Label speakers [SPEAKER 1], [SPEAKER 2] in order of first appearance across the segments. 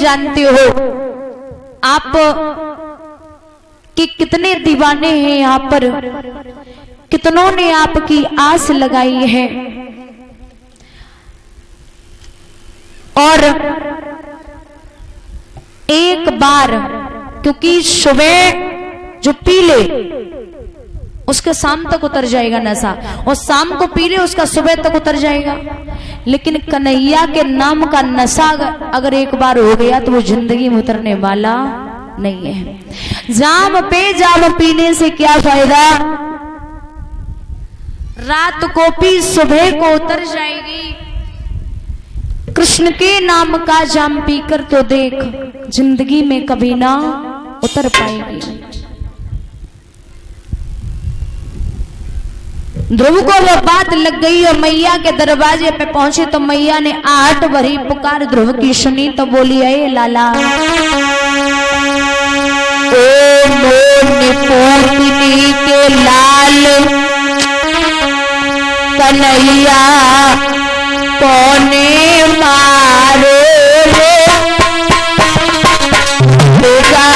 [SPEAKER 1] जानते हो आप कि कितने दीवाने हैं यहाँ पर, कितनों ने आपकी आस लगाई है। और एक बार, क्योंकि सुबह जो पी ले उसके शाम तक उतर जाएगा नशा, और शाम को पी ले उसका सुबह तक उतर जाएगा। लेकिन कन्हैया के नाम का नशा अगर एक बार हो गया तो वो जिंदगी में उतरने वाला नहीं है। जाम पे जाम पीने से क्या फायदा, रात को पी सुबह को उतर जाएगी। कृष्ण के नाम का जाम पीकर तो देख, जिंदगी में कभी ना उतर पाएगी। ध्रुव को वो बात लग गई और मैया के दरवाजे पे पहुंचे तो मैया ने आहट भरी पुकार ध्रुव की सुनी तो बोली, अये लाला, ओ मोरनी के लाल कन्हैया कौने मारो रे बेटा,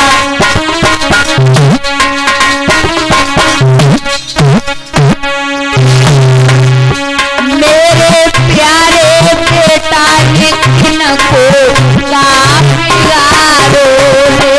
[SPEAKER 1] मेरे प्यारे बेटा ने किनको कारो रे।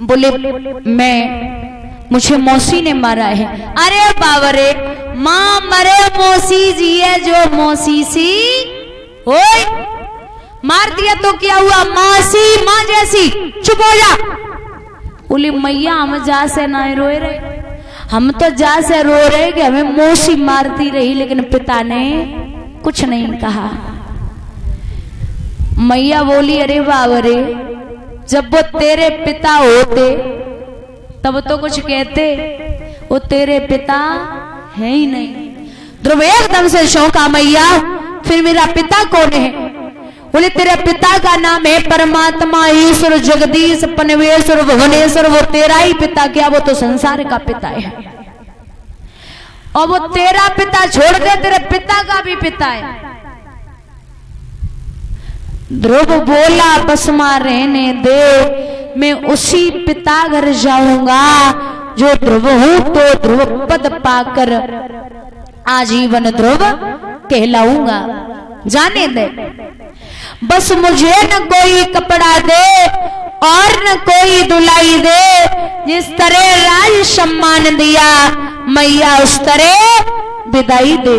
[SPEAKER 1] बोले, मुझे मौसी ने मारा है। अरे बाबरे, माँ मरे मौसी जी है जो मौसी सी ओए मार दिया तो क्या हुआ, मौसी माँ जैसी, चुप हो जा। बोली मैया हम जा से ना रोए रहे, हम तो जा से रो रहे कि हमें मौसी मारती रही, लेकिन पिता ने कुछ नहीं कहा। मैया बोली अरे बाबरे, जब वो तेरे पिता होते तब तो कुछ कहते, वो तेरे पिता है ही नहीं। ध्रुव एकदम से शौका, मैया फिर मेरा पिता कौन है? बोले तेरे पिता का नाम है परमात्मा ईश्वर जगदीश पनवेश्वर भुवनेश्वर, वो तेरा ही पिता क्या, वो तो संसार का पिता है। और वो तेरा पिता छोड़ दे, तेरे पिता का भी पिता है। ध्रुव बोला बस मां रहने दे, मैं उसी पिता घर जाऊंगा जो ध्रुव हूं, तो ध्रुव पद पाकर आजीवन ध्रुव कहलाऊंगा। जाने दे, बस मुझे न कोई कपड़ा दे और न कोई दुलाई दे, जिस तरह राज सम्मान दिया मैया उस तरह विदाई दे।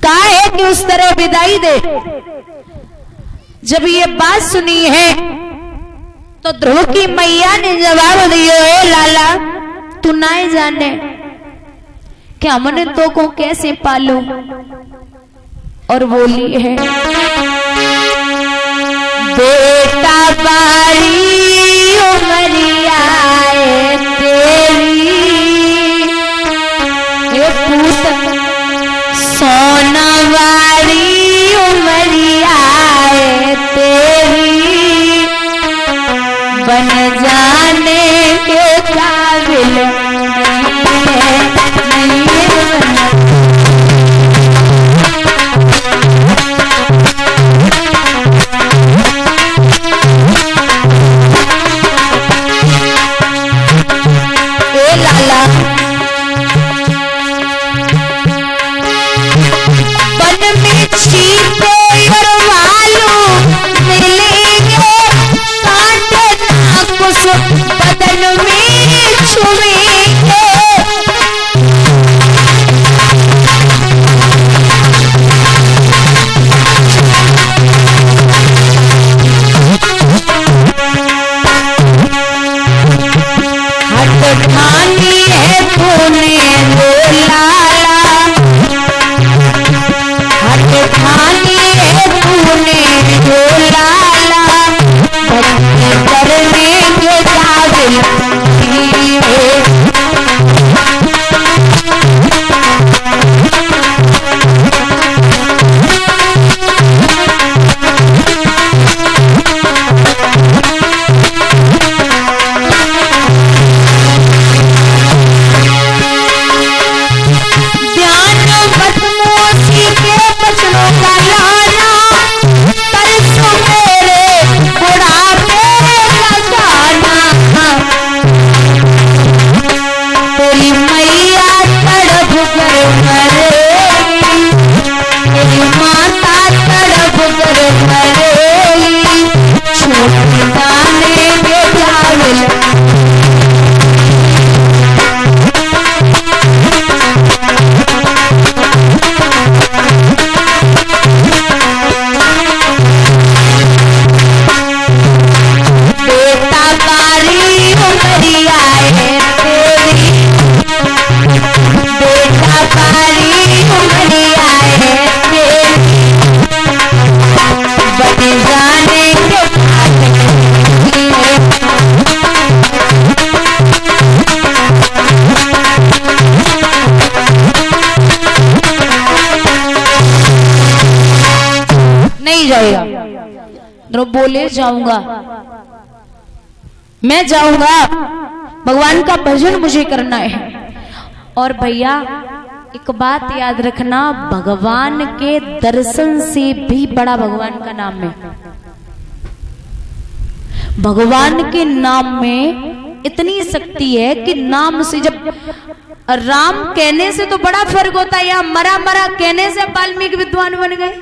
[SPEAKER 1] कहा है कि उस तरह विदाई दे। जब ये बात सुनी है तो ध्रुव की मैया ने जवाब दिया, है लाला तू ना जाने कि हमने तो को कैसे पालो। और बोली है बेटा बारी उमरिया तेरी, ये पूत सोना वाली उमरिया तेरी, बन जाने के काबिल नहीं है। ध्रुव बोले जाऊंगा, मैं जाऊंगा, भगवान का भजन मुझे करना है। और भैया एक बात याद रखना, भगवान के दर्शन से भी बड़ा भगवान का नाम है। भगवान के नाम में इतनी शक्ति है कि नाम से, जब राम कहने से तो बड़ा फर्क होता है, या मरा मरा कहने से वाल्मीकि विद्वान बन गए।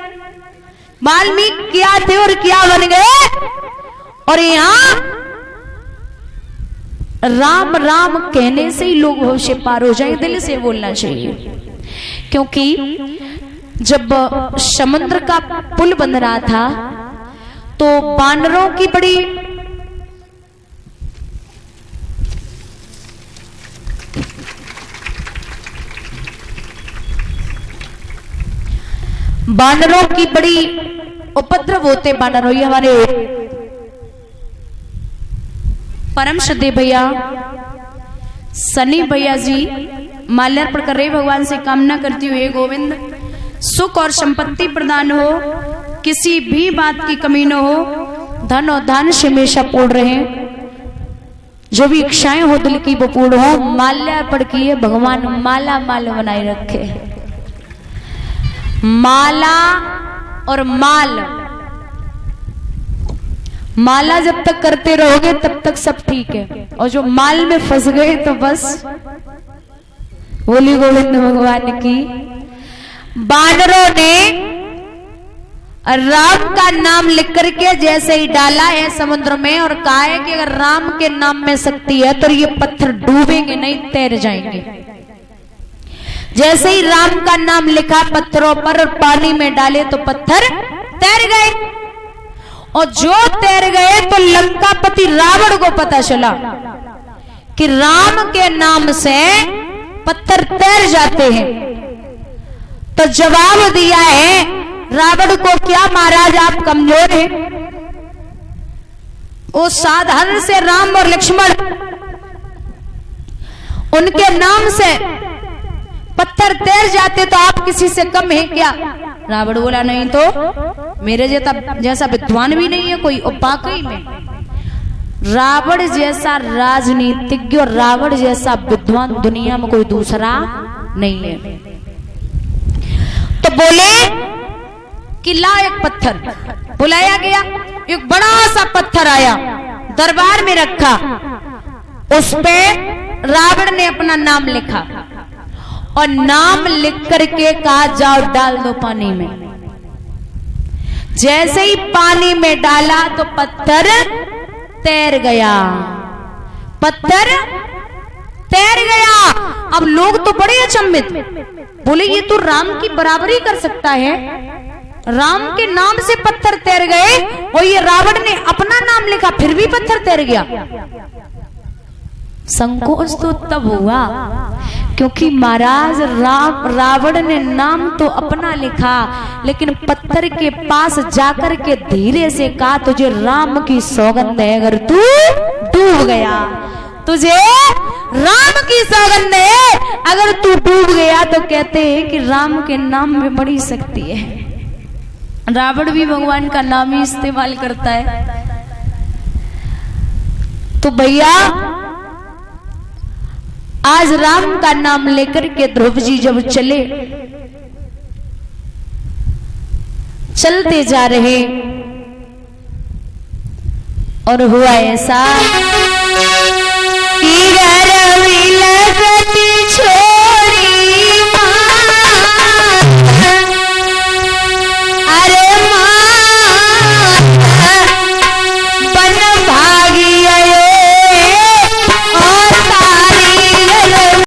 [SPEAKER 1] वाल्मीकि क्या थे और क्या बन गए, और यहाँ राम राम कहने से ही लोग होश से पार हो जाए। दिल से बोलना चाहिए, क्योंकि जब समुद्र का पुल बन रहा था तो बानरों की बड़ी उपद्रव होते। बानरों, ये हमारे परम श्रद्धेय भैया सनी भैया जी माल्यार्पण कर रहे, भगवान से कामना करती हुए गोविंद सुख और संपत्ति प्रदान हो, किसी भी बात की कमी न हो, धन और दान से हमेशा पूर्ण रहे, जो भी इच्छाएं हो दिल की वो पूर्ण हो। माल्यार्पण किए, भगवान माला माल बनाए रखे। माला और माल, माला जब तक करते रहोगे तब तक सब ठीक है, और जो माल में फंस गए तो बस। बोली गोविंद भगवान की। बानरों ने राम का नाम लिख करके जैसे ही डाला है समुद्र में, और कहा है कि अगर राम के नाम में शक्ति है तो ये पत्थर डूबेंगे नहीं, तैर जाएंगे। जैसे ही राम का नाम लिखा पत्थरों पर और पानी में डाले तो पत्थर तैर गए, और जो तैर गए तो लंकापति रावण को पता चला कि राम के नाम से पत्थर तैर जाते हैं। तो जवाब दिया है रावण को, क्या महाराज आप कमजोर हैं? वो साधारण से राम और लक्ष्मण, उनके नाम से पत्थर तैर जाते तो आप किसी से कम है क्या? रावण बोला नहीं तो मेरे जैसा विद्वान भी नहीं है कोई। और वाकई में रावण जैसा राजनीतिज्ञ और रावण जैसा विद्वान दुनिया में कोई दूसरा नहीं है। तो बोले कि ला एक पत्थर, बुलाया गया, एक बड़ा सा पत्थर आया, दरबार में रखा, उस पे रावण ने अपना नाम लिखा और नाम लिख करके कहा जाओ डाल दो पानी में। जैसे ही पानी में डाला तो पत्थर तैर गया, पत्थर तैर गया। अब लोग तो बड़े अचंभित, बोले ये तो राम की बराबरी कर सकता है, राम के नाम से पत्थर तैर गए और ये रावण ने अपना नाम लिखा फिर भी पत्थर तैर गया। संकोच तो तब हुआ क्योंकि महाराज रावण ने नाम तो अपना लिखा, लेकिन पत्थर के पास जाकर के धीरे से कहा तुझे राम की सौगंध है, अगर तू डूब गया, तुझे राम की सौगंध है, अगर तू डूब गया तो कहते हैं कि राम के नाम में बड़ी शक्ति है। रावण भी भगवान का नाम ही इस्तेमाल करता है। तो भैया आज राम का नाम लेकर के ध्रुव जी जब चलते जा रहे और हुआ ऐसा